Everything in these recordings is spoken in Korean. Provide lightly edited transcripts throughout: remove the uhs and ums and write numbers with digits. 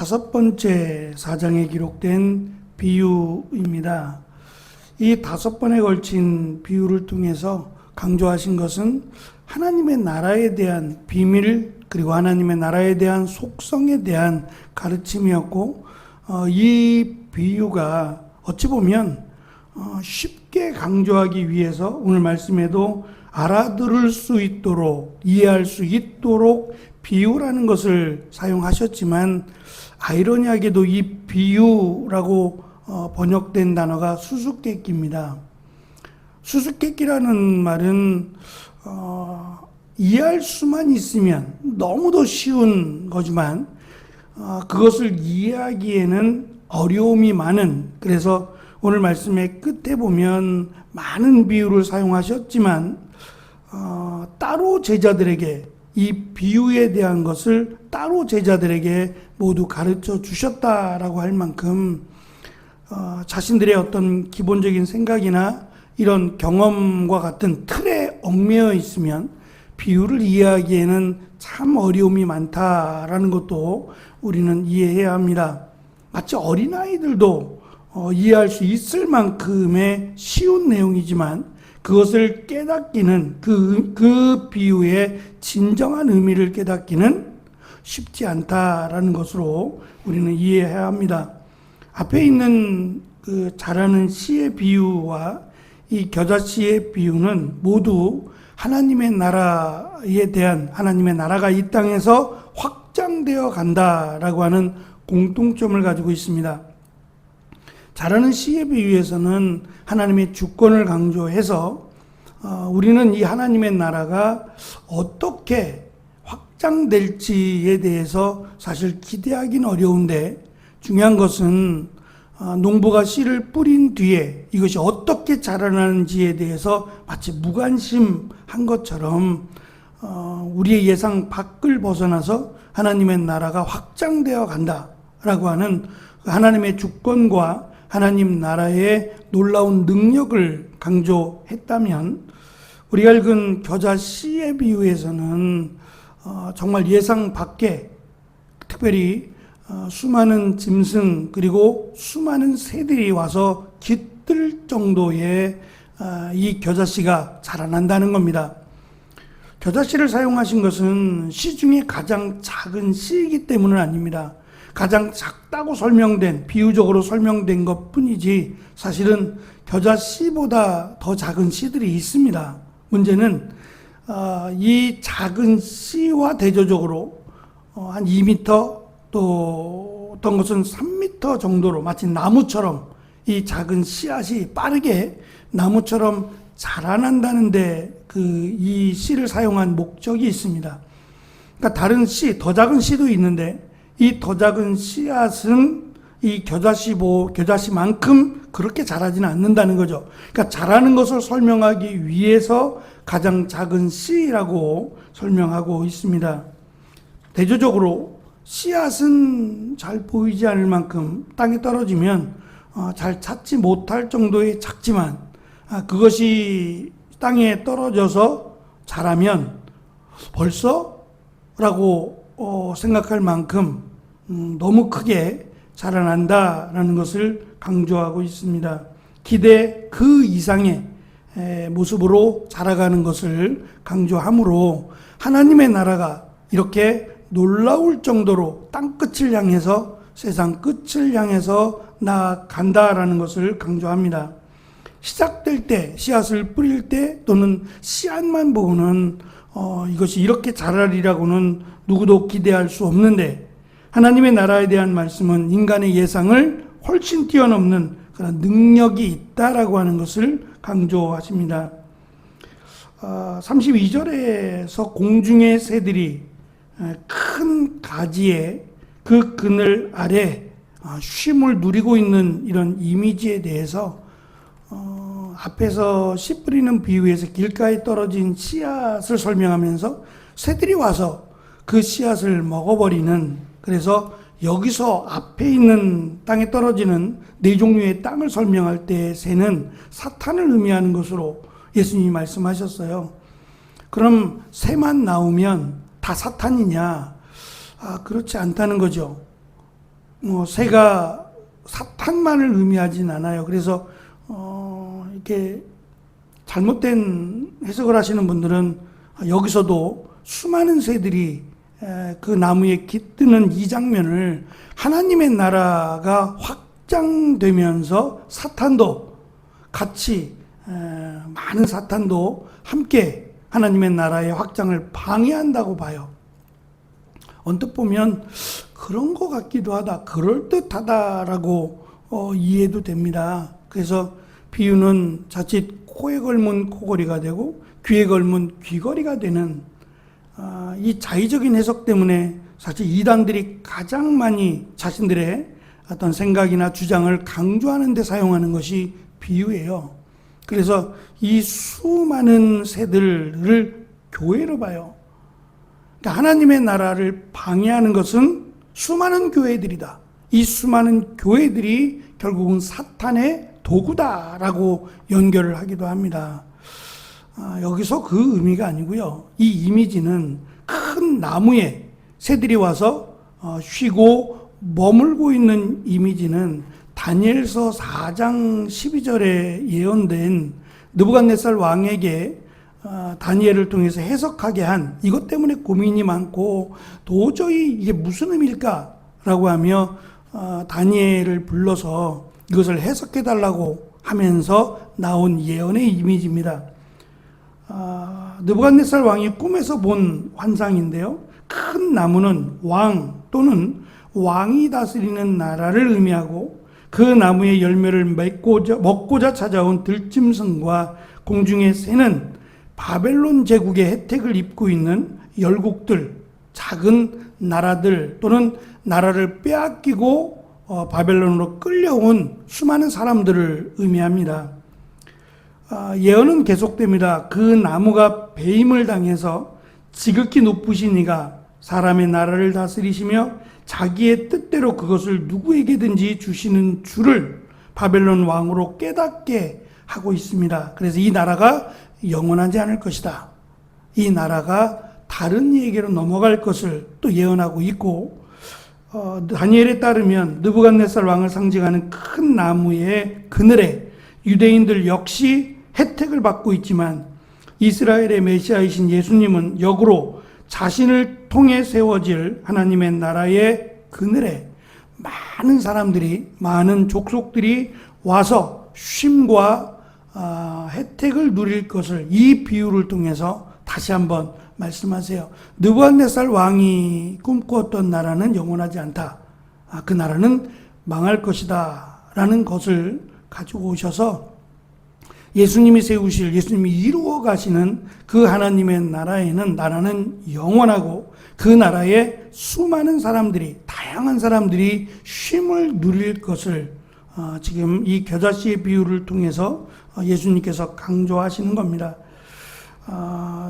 5번째 사장에 기록된 비유입니다. 이 5번에 걸친 비유를 통해서 강조하신 것은 하나님의 나라에 대한 비밀, 그리고 하나님의 나라에 대한 속성에 대한 가르침이었고, 이 비유가 어찌 보면 쉽게 강조하기 위해서 오늘 말씀에도 알아들을 수 있도록, 이해할 수 있도록 비유라는 것을 사용하셨지만, 아이러니하게도 이 비유라고 번역된 단어가 수수께끼입니다. 수수께끼라는 말은 이해할 수만 있으면 너무도 쉬운 거지만 그것을 이해하기에는 어려움이 많은, 그래서 오늘 말씀의 끝에 보면 많은 비유를 사용하셨지만 따로 제자들에게 이 비유에 대한 것을 따로 제자들에게 모두 가르쳐 주셨다라고 할 만큼 자신들의 어떤 기본적인 생각이나 이런 경험과 같은 틀에 얽매여 있으면 비유를 이해하기에는 참 어려움이 많다라는 것도 우리는 이해해야 합니다. 마치 어린아이들도 이해할 수 있을 만큼의 쉬운 내용이지만 그것을 깨닫기는, 그 비유의 진정한 의미를 깨닫기는 쉽지 않다라는 것으로 우리는 이해해야 합니다. 앞에 있는 그 자라는 씨의 비유와 이 겨자씨의 비유는 모두 하나님의 나라에 대한, 하나님의 나라가 이 땅에서 확장되어 간다라고 하는 공통점을 가지고 있습니다. 자라는 씨의 비유에서는 하나님의 주권을 강조해서 우리는 이 하나님의 나라가 어떻게 확장될지에 대해서 사실 기대하기는 어려운데, 중요한 것은 농부가 씨를 뿌린 뒤에 이것이 어떻게 자라나는지에 대해서 마치 무관심한 것처럼 우리의 예상 밖을 벗어나서 하나님의 나라가 확장되어 간다라고 하는 하나님의 주권과 하나님 나라의 놀라운 능력을 강조했다면, 우리가 읽은 겨자 씨의 비유에서는 정말 예상 밖에, 특별히 수많은 짐승 그리고 수많은 새들이 와서 깃들 정도의 이 겨자씨가 자라난다는 겁니다. 겨자씨를 사용하신 것은 씨 중에 가장 작은 씨이기 때문은 아닙니다. 가장 작다고 설명된, 비유적으로 설명된 것 뿐이지 사실은 겨자씨보다 더 작은 씨들이 있습니다. 문제는 이 작은 씨와 대조적으로 한 2m, 또 어떤 것은 3m 정도로 마치 나무처럼 이 작은 씨앗이 빠르게 나무처럼 자라난다는데 이 씨를 사용한 목적이 있습니다. 그러니까 다른 씨, 더 작은 씨도 있는데 이 더 작은 씨앗은 이 겨자씨만큼 그렇게 자라지는 않는다는 거죠. 그러니까 자라는 것을 설명하기 위해서 가장 작은 씨라고 설명하고 있습니다. 대조적으로 씨앗은 잘 보이지 않을 만큼 땅에 떨어지면 잘 찾지 못할 정도의 작지만 그것이 땅에 떨어져서 자라면 벌써? 라고 생각할 만큼 너무 크게 자라난다라는 것을 강조하고 있습니다. 기대 그 이상의 모습으로 자라가는 것을 강조하므로 하나님의 나라가 이렇게 놀라울 정도로 땅끝을 향해서, 세상 끝을 향해서 나아간다라는 것을 강조합니다. 시작될 때, 씨앗을 뿌릴 때 또는 씨앗만 보고는 이것이 이렇게 자라리라고는 누구도 기대할 수 없는데, 하나님의 나라에 대한 말씀은 인간의 예상을 훨씬 뛰어넘는 그런 능력이 있다라고 하는 것을 강조하십니다. 32절에서 공중의 새들이 큰 가지에 그 그늘 아래 쉼을 누리고 있는 이런 이미지에 대해서 앞에서 씨 뿌리는 비유에서 길가에 떨어진 씨앗을 설명하면서 새들이 와서 그 씨앗을 먹어버리는, 그래서 여기서 앞에 있는 땅에 떨어지는 네 종류의 땅을 설명할 때 새는 사탄을 의미하는 것으로 예수님이 말씀하셨어요. 그럼 새만 나오면 다 사탄이냐? 그렇지 않다는 거죠. 새가 사탄만을 의미하진 않아요. 그래서 이렇게 잘못된 해석을 하시는 분들은 여기서도 수많은 새들이 그 나무에 깃드는 이 장면을 하나님의 나라가 확장되면서 사탄도 같이 많은 사탄도 함께 하나님의 나라의 확장을 방해한다고 봐요. 언뜻 보면 그런 것 같기도 하다, 그럴듯하다라고 이해도 됩니다. 그래서 비유는 자칫 코에 걸면 코걸이가 되고 귀에 걸면 귀걸이가 되는 이 자의적인 해석 때문에 사실 이단들이 가장 많이 자신들의 어떤 생각이나 주장을 강조하는 데 사용하는 것이 비유예요. 그래서 이 수많은 새들을 교회로 봐요. 그러니까 하나님의 나라를 방해하는 것은 수많은 교회들이다. 이 수많은 교회들이 결국은 사탄의 도구다라고 연결을 하기도 합니다. 여기서 그 의미가 아니고요. 이 이미지는 큰 나무에 새들이 와서 쉬고 머물고 있는 이미지는 다니엘서 4장 12절에 예언된 느부갓네살 왕에게 다니엘을 통해서 해석하게 한 이것 때문에 고민이 많고 도저히 이게 무슨 의미일까라고 하며 다니엘을 불러서 이것을 해석해 달라고 하면서 나온 예언의 이미지입니다. 느부갓네살 왕이 꿈에서 본 환상인데요. 큰 나무는 왕 또는 왕이 다스리는 나라를 의미하고 그 나무의 열매를 먹고자 찾아온 들짐승과 공중의 새는 바벨론 제국의 혜택을 입고 있는 열국들, 작은 나라들 또는 나라를 빼앗기고 바벨론으로 끌려온 수많은 사람들을 의미합니다. 예언은 계속됩니다. 그 나무가 배임을 당해서 지극히 높으신 이가 사람의 나라를 다스리시며 자기의 뜻대로 그것을 누구에게든지 주시는 줄을 바벨론 왕으로 깨닫게 하고 있습니다. 그래서 이 나라가 영원하지 않을 것이다. 이 나라가 다른 이에게로 넘어갈 것을 또 예언하고 있고 다니엘에 따르면 느부갓네살 왕을 상징하는 큰 나무의 그늘에 유대인들 역시 혜택을 받고 있지만 이스라엘의 메시아이신 예수님은 역으로 자신을 통해 세워질 하나님의 나라의 그늘에 많은 사람들이, 많은 족속들이 와서 쉼과 혜택을 누릴 것을 이 비유를 통해서 다시 한번 말씀하세요. 느부갓네살 왕이 꿈꾸었던 나라는 영원하지 않다. 그 나라는 망할 것이다 라는 것을 가지고 오셔서 예수님이 세우실, 예수님이 이루어 가시는 그 하나님의 나라는 영원하고 그 나라에 수많은 사람들이, 다양한 사람들이 쉼을 누릴 것을 지금 이 겨자씨의 비유를 통해서 예수님께서 강조하시는 겁니다.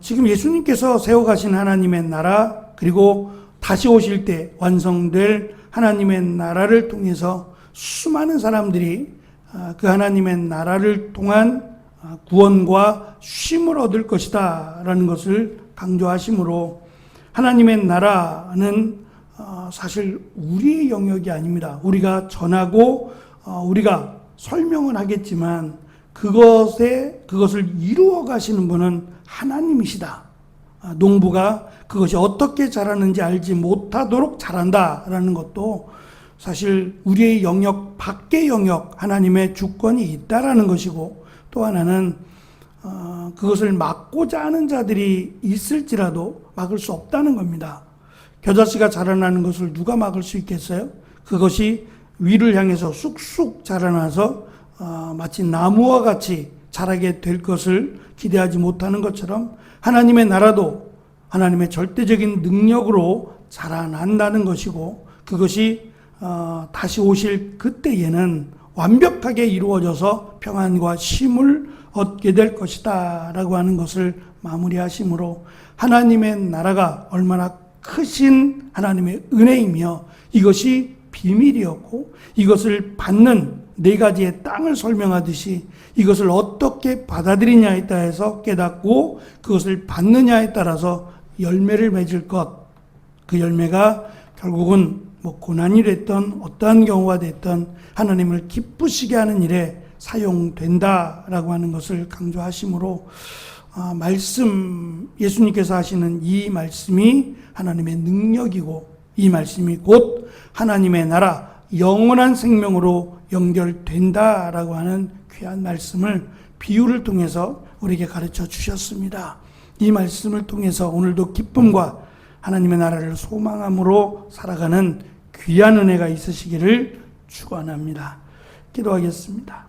지금 예수님께서 세워가신 하나님의 나라, 그리고 다시 오실 때 완성될 하나님의 나라를 통해서 수많은 사람들이 그 하나님의 나라를 통한 구원과 쉼을 얻을 것이다 라는 것을 강조하시므로 하나님의 나라는 사실 우리의 영역이 아닙니다. 우리가 전하고 우리가 설명은 하겠지만 그것을 이루어 가시는 분은 하나님이시다. 농부가 그것이 어떻게 자라는지 알지 못하도록 자란다라는 것도 사실 우리의 영역 밖의 영역 하나님의 주권이 있다라는 것이고, 또 하나는 그것을 막고자 하는 자들이 있을지라도 막을 수 없다는 겁니다. 겨자씨가 자라나는 것을 누가 막을 수 있겠어요? 그것이 위를 향해서 쑥쑥 자라나서 마치 나무와 같이 자라게 될 것을 기대하지 못하는 것처럼 하나님의 나라도 하나님의 절대적인 능력으로 자라난다는 것이고, 그것이 다시 오실 그때에는 완벽하게 이루어져서 평안과 쉼을 얻게 될 것이다 라고 하는 것을 마무리하시므로 하나님의 나라가 얼마나 크신 하나님의 은혜이며 이것이 비밀이었고, 이것을 받는 네 가지의 땅을 설명하듯이 이것을 어떻게 받아들이냐에 따라서 깨닫고 그것을 받느냐에 따라서 열매를 맺을 것, 그 열매가 결국은 뭐 고난이 됐던 어떠한 경우가 됐던 하나님을 기쁘시게 하는 일에 사용된다라고 하는 것을 강조하시므로 말씀, 예수님께서 하시는 이 말씀이 하나님의 능력이고 이 말씀이 곧 하나님의 나라 영원한 생명으로 연결된다라고 하는 귀한 말씀을 비유를 통해서 우리에게 가르쳐 주셨습니다. 이 말씀을 통해서 오늘도 기쁨과 하나님의 나라를 소망함으로 살아가는 귀한 은혜가 있으시기를 축원합니다. 기도하겠습니다.